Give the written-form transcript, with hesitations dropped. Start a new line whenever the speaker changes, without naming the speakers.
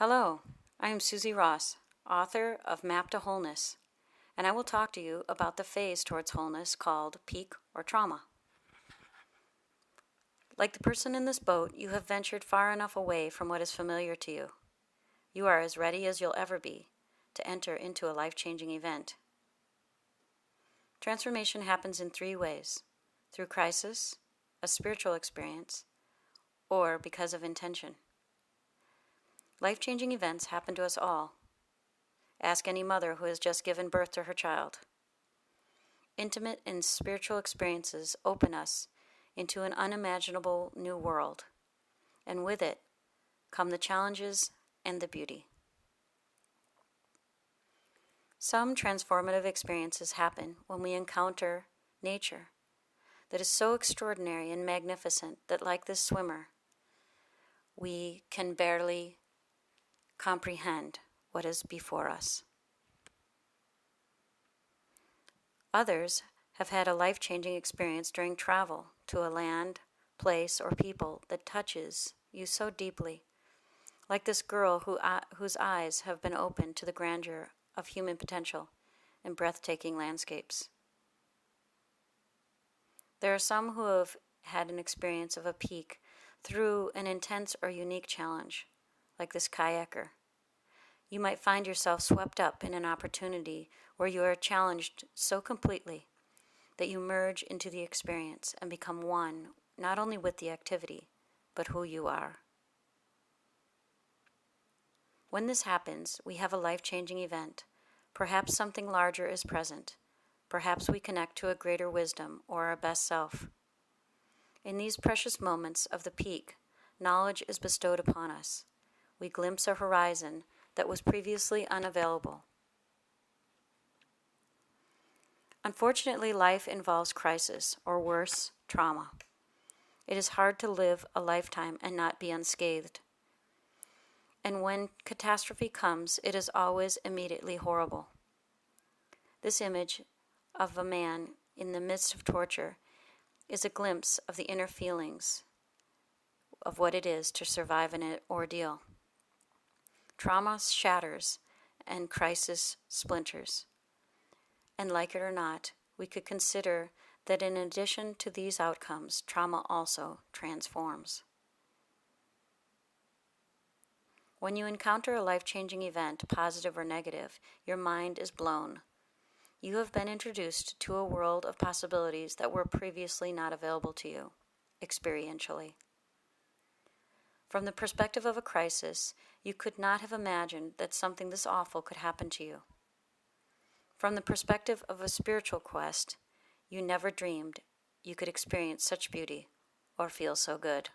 Hello, I am Susie Ross, author of Map of Wholeness, and I will talk to you about the phase towards wholeness called peak or trauma. Like the person in this boat, you have ventured far enough away from what is familiar to you. You are as ready as you'll ever be to enter into a life-changing event. Transformation happens in three ways: through crisis, a spiritual experience, or because of intention. Life-changing events happen to us all. Ask any mother who has just given birth to her child. Intimate and spiritual experiences open us into an unimaginable new world, and with it come the challenges and the beauty. Some transformative experiences happen when we encounter nature that is so extraordinary and magnificent that, like this swimmer, we can barely comprehend what is before us. Others have had a life-changing experience during travel to a land, place, or people that touches you so deeply, like this girl whose eyes have been opened to the grandeur of human potential and breathtaking landscapes. There are some who have had an experience of a peak through an intense or unique challenge, like this kayaker. You might find yourself swept up in an opportunity where you are challenged so completely that you merge into the experience and become one, not only with the activity, but who you are. When this happens, we have a life-changing event. Perhaps something larger is present. Perhaps we connect to a greater wisdom or our best self. In these precious moments of the peak, knowledge is bestowed upon us. We glimpse a horizon that was previously unavailable. Unfortunately, life involves crisis, or worse, trauma. It is hard to live a lifetime and not be unscathed. And when catastrophe comes, it is always immediately horrible. This image of a man in the midst of torture is a glimpse of the inner feelings of what it is to survive an ordeal. Trauma shatters and crisis splinters. And like it or not, we could consider that in addition to these outcomes, trauma also transforms. When you encounter a life-changing event, positive or negative, your mind is blown. You have been introduced to a world of possibilities that were previously not available to you, experientially. From the perspective of a crisis, you could not have imagined that something this awful could happen to you. From the perspective of a spiritual quest, you never dreamed you could experience such beauty or feel so good.